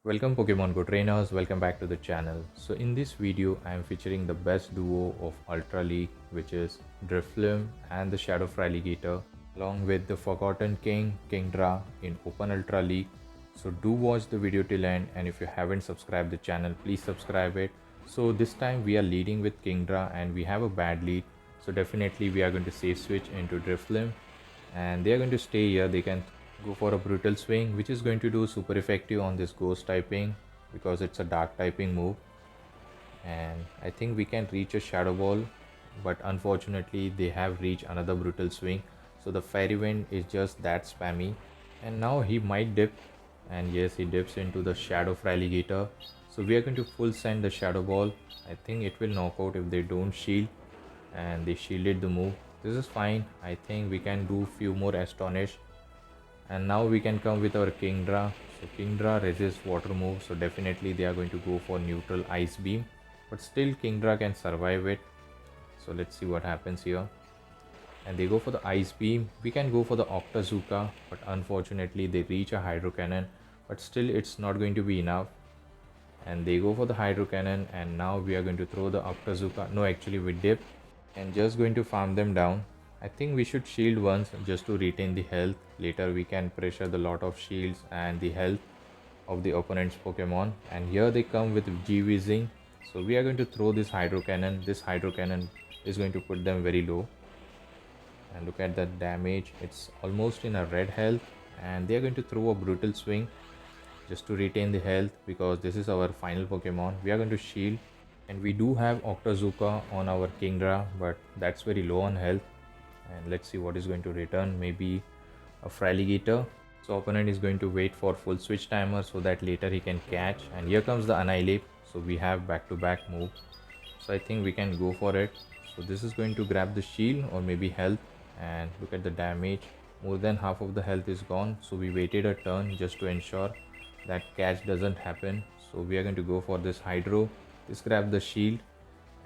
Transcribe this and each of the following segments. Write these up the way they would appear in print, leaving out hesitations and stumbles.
Welcome Pokemon Go trainers, welcome back to the channel. So in this video I am featuring the best duo of Ultra League, which is Driflim and the Shadow Feraligatr, along with the Forgotten King, Kingdra in Open Ultra League. So do watch the video till end, and if you haven't subscribed the channel, please subscribe it. So this time we are leading with Kingdra and we have a bad lead. So definitely we are going to safe switch into Driflim and they are going to stay here. They can go for a brutal swing, which is going to do super effective on this ghost typing because it's a dark typing move. And I think we can reach a shadow ball, but unfortunately they have reached another brutal swing. So the fairy wind is just that spammy, and now he might dip, and yes, he dips into the shadow Feraligatr. So we are going to full send the shadow ball. I think it will knock out if they don't shield, and they shielded the move. This is fine. I think we can do few more astonish, and now we can come with our Kingdra. So Kingdra resists water move, so definitely they are going to go for neutral ice beam, but still Kingdra can survive it. So let's see what happens here. And they go for the ice beam. We can go for the Octazooka, but unfortunately they reach a hydro cannon, but still it's not going to be enough. And they go for the hydro cannon, and now we are going to throw the Octazooka. No, actually we dip and just going to farm them down. I think we should shield once just to retain the health. Later we can pressure the lot of shields and the health of the opponent's Pokemon. And here they come with G-Weezing. So we are going to throw this hydro cannon. This hydro cannon is going to put them very low. And look at that damage. It's almost in a red health. And they are going to throw a brutal swing just to retain the health because this is our final Pokemon. We are going to shield. And we do have Octazooka on our Kingdra, but that's very low on health. And let's see what is going to return. Maybe a Feraligatr. So opponent is going to wait for full switch timer so that later he can catch. And here comes the Annihilate. So we have back-to-back move. So I think we can go for it. So this is going to grab the shield or maybe health. And look at the damage. More than half of the health is gone. So we waited a turn just to ensure that catch doesn't happen. So we are going to go for this Hydro. This grab the shield,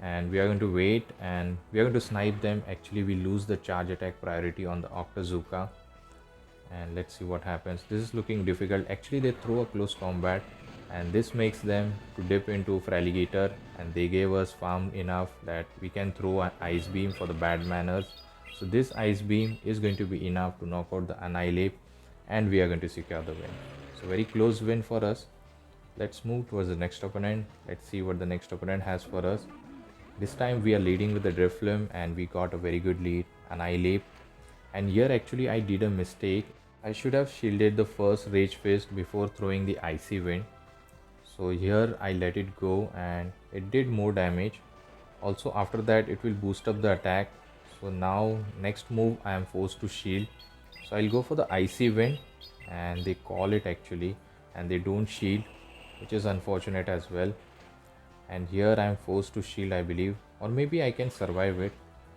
and we are going to wait and we are going to snipe them. Actually we lose the charge attack priority on the Octazooka, and let's see what happens. This is looking difficult. Actually they throw a close combat, and this makes them to dip into Feraligatr, and they gave us farm enough that we can throw an ice beam for the bad manners. So this ice beam is going to be enough to knock out the Annihilate, and we are going to secure the win. So very close win for us. Let's move towards the next opponent. Let's see what the next opponent has for us. This time we are leading with the Driflim, and we got a very good lead, Annihilate. And here actually I did a mistake. I should have shielded the first Rage Fist before throwing the Icy Wind. So here I let it go and it did more damage. Also after that it will boost up the attack. So now next move I am forced to shield. So I'll go for the Icy Wind, and they call it actually, and they don't shield, which is unfortunate as well. And here I am forced to shield, I believe, or maybe I can survive it.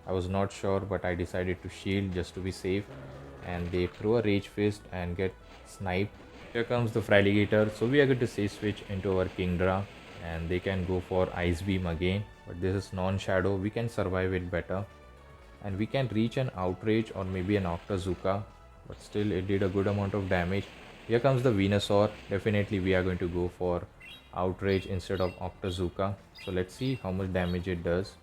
I was not sure, but I decided to shield just to be safe. And they throw a Rage Fist and get sniped. Here comes the Feraligatr. So we are going to safe switch into our Kingdra, and they can go for Ice Beam again, but this is non-shadow. We can survive it better, and we can reach an Outrage or maybe an Octazooka, but still it did a good amount of damage. Here comes the Venusaur. Definitely we are going to go for Outrage instead of Octazooka. So let's see how much damage it does.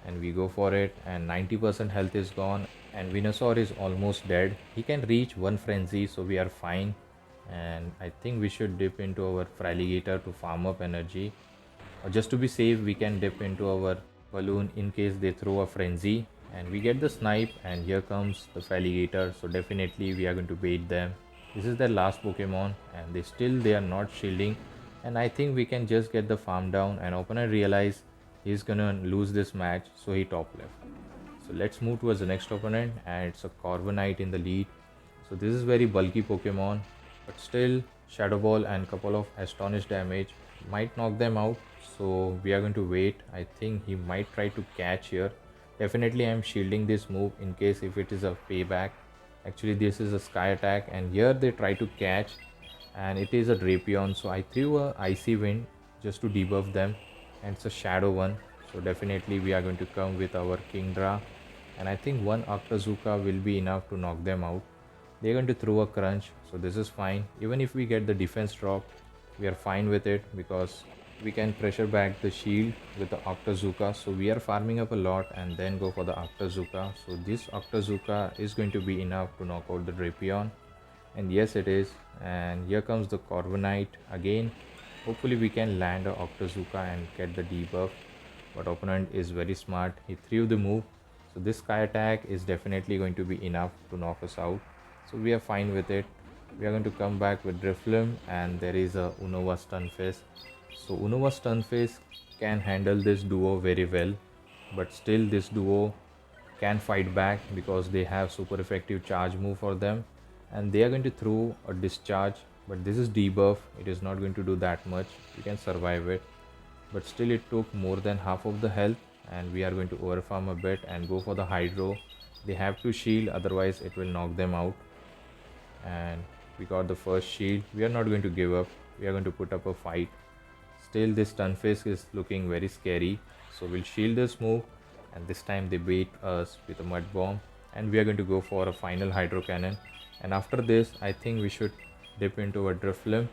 And we go for it, and 90% health is gone, and Venusaur is almost dead. He can reach one frenzy, so we are fine. And I think we should dip into our Feraligatr to farm up energy. Or just to be safe, we can dip into our balloon in case they throw a frenzy. And we get the snipe, and here comes the Feraligatr. So definitely we are going to bait them. This is their last Pokemon, and they are not shielding, and I think we can just get the farm down. And opponent realize he's gonna lose this match, so he top left. So let's move towards the next opponent, and it's a Corviknight in the lead. So this is very bulky Pokemon, but still Shadow Ball and couple of Astonish damage might knock them out. So we are going to wait. I think he might try to catch here. Definitely I am shielding this move in case if it is a payback. Actually this is a Sky attack, and here they try to catch, and it is a Drapion. So I threw a Icy Wind just to debuff them, and it's a shadow one. So definitely we are going to come with our Kingdra, and I think one Octazooka will be enough to knock them out. They're going to throw a Crunch, so this is fine. Even if we get the defense drop, we are fine with it because we can pressure back the shield with the Octazooka. So we are farming up a lot and then go for the Octazooka. So this Octazooka is going to be enough to knock out the Drapion. And yes, it is. And here comes the Corviknight again. Hopefully we can land a Octazooka and get the debuff. But opponent is very smart. He threw the move. So this Sky attack is definitely going to be enough to knock us out. So we are fine with it. We are going to come back with Driflim, and there is a Unova Stunfisk. So Unova Stunfisk can handle this duo very well, but still this duo can fight back because they have super effective charge move for them, and they are going to throw a discharge, but this is debuff. It is not going to do that much. You can survive it, but still it took more than half of the health, and we are going to overfarm a bit and go for the Hydro. They have to shield, otherwise it will knock them out. And we got the first shield. We are not going to give up. We are going to put up a fight. Still this Stunfisk is looking very scary, so we'll shield this move, and this time they bait us with a Mud Bomb, and we are going to go for a final Hydro Cannon. And after this I think we should dip into a Driflim,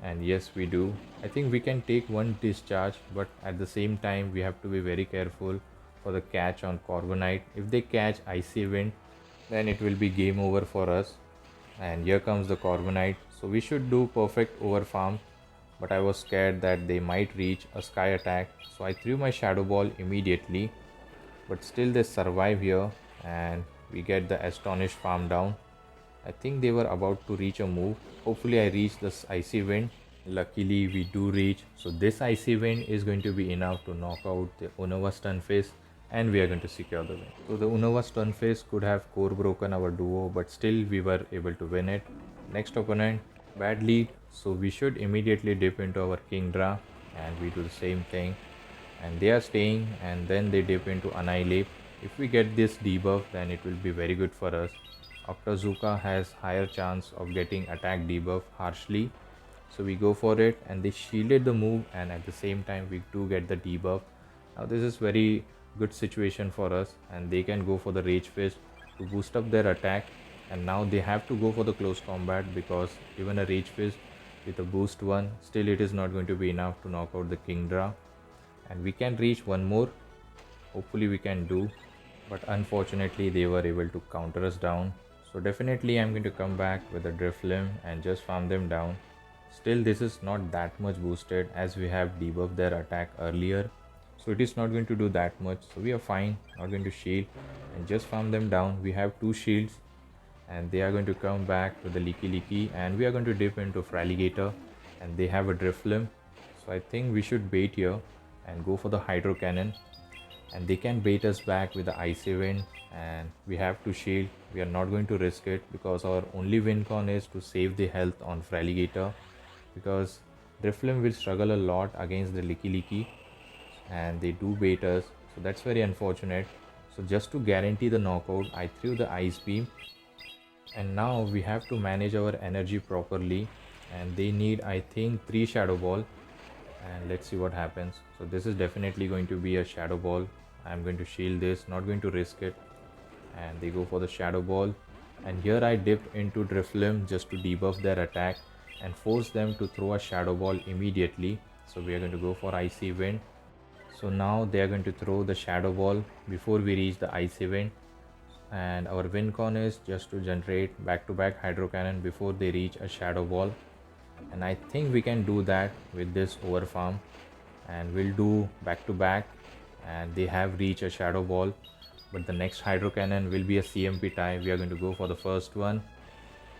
and yes, we do. I think we can take one discharge, but at the same time we have to be very careful for the catch on Corviknight. If they catch Icy Wind, then it will be game over for us. And here comes the Corviknight. So we should do perfect over farm, but I was scared that they might reach a Sky attack, so I threw my Shadow Ball immediately, but still they survive here, and we get the Astonished farm down. I think they were about to reach a move. Hopefully I reach this Icy Wind. Luckily we do reach. So this Icy Wind is going to be enough to knock out the Unova Stunfisk, and we are going to secure the win. So the Unova Stunfisk could have core broken our duo, but still we were able to win it. Next opponent, bad lead, so we should immediately dip into our Kingdra, and we do the same thing. And they are staying, and then they dip into Annihilate. If we get this debuff, then it will be very good for us. Octazooka has higher chance of getting attack debuff harshly, so we go for it, and they shielded the move, and at the same time we do get the debuff. Now this is very good situation for us, and they can go for the Rage Fist to boost up their attack. And now they have to go for the close combat, because even a Rage Fist with a boost one, still it is not going to be enough to knock out the Kingdra. And we can reach one more, hopefully we can do, but unfortunately they were able to counter us down. So definitely I'm going to come back with a Driflim and just farm them down. Still this is not that much boosted, as we have debuffed their attack earlier, so it is not going to do that much. So we are fine, not going to shield and just farm them down. We have 2 shields, and they are going to come back with the Leaky, and we are going to dip into Feraligatr, and they have a Driflim. So I think we should bait here and go for the Hydro Cannon, and they can bait us back with the Icy Wind, and we have to shield. We are not going to risk it, because our only win con is to save the health on Feraligatr, because Driflim will struggle a lot against the Leaky, and they do bait us, so that's very unfortunate. So just to guarantee the knockout, I threw the Ice Beam, and now we have to manage our energy properly, and they need, I think, 3 Shadow Ball, and let's see what happens. So this is definitely going to be a Shadow Ball. I'm going to shield this, not going to risk it, and they go for the Shadow Ball. And here I dipped into Driflim just to debuff their attack and force them to throw a Shadow Ball immediately. So we are going to go for Icy Wind. So now they are going to throw the Shadow Ball before we reach the Icy Wind, and our win con is just to generate back-to-back Hydro Cannon before they reach a Shadow Ball. And I think we can do that with this over farm, and we'll do back-to-back, and they have reached a Shadow Ball, but the next Hydro Cannon will be a CMP tie. We are going to go for the first one,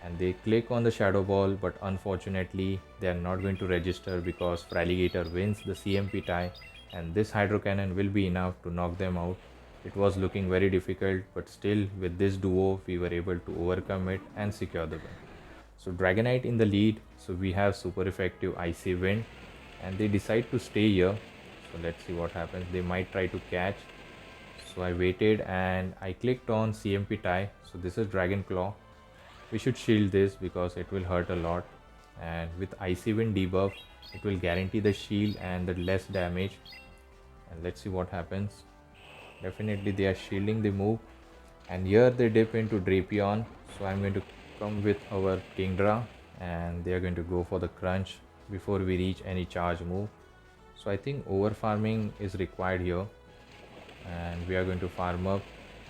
and they click on the Shadow Ball, but unfortunately they are not going to register because Feraligatr wins the CMP tie, and this Hydro Cannon will be enough to knock them out. It was looking very difficult, but still with this duo we were able to overcome it and secure the win. So Dragonite in the lead, so we have super effective Icy Wind, and they decide to stay here. So let's see what happens. They might try to catch. So I waited and I clicked on CMP tie. So this is Dragon Claw. We should shield this because it will hurt a lot, and with Icy Wind debuff it will guarantee the shield and the less damage. And let's see what happens. Definitely they are shielding the move, and here they dip into Drapion. So I'm going to come with our Kingdra, and they are going to go for the crunch before we reach any charge move. So I think over farming is required here, and we are going to farm up.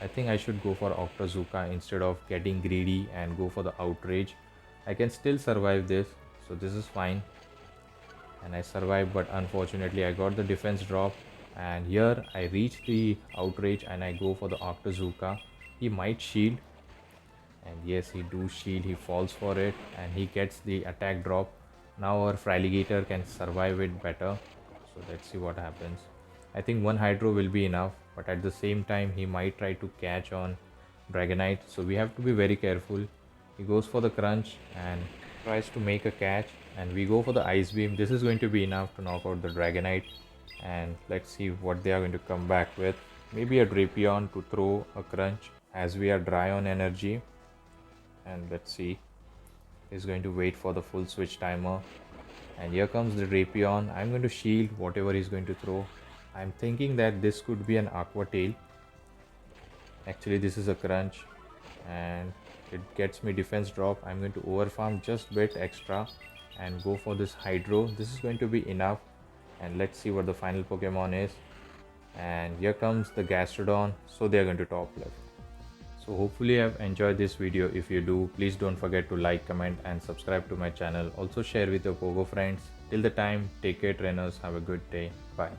I think I should go for Octazooka instead of getting greedy and go for the outrage. I can still survive this, so this is fine. And I survived, but unfortunately I got the defense drop, and here I reach the outrage and I go for the Octazooka. He might shield, and yes, he do shield. He falls for it and he gets the attack drop. Now our Feraligatr can survive it better, so let's see what happens. I think one Hydro will be enough, but at the same time he might try to catch on Dragonite, so we have to be very careful. He goes for the crunch and tries to make a catch, and we go for the Ice Beam. This is going to be enough to knock out the Dragonite, and let's see what they are going to come back with. Maybe a Drapion to throw a crunch as we are dry on energy. And let's see, he's going to wait for the full switch timer, and here comes the Drapion. I'm going to shield whatever he's going to throw. I'm thinking that this could be an Aqua Tail. Actually this is a crunch and it gets me defense drop. I'm going to overfarm just bit extra and go for this Hydro. This is going to be enough, and let's see what the final Pokemon is. And here comes the Gastrodon, so they are going to top left. So hopefully you have enjoyed this video. If you do, please don't forget to like, comment and subscribe to my channel. Also share with your Pogo friends. Till the time, take care trainers. Have a good day. Bye.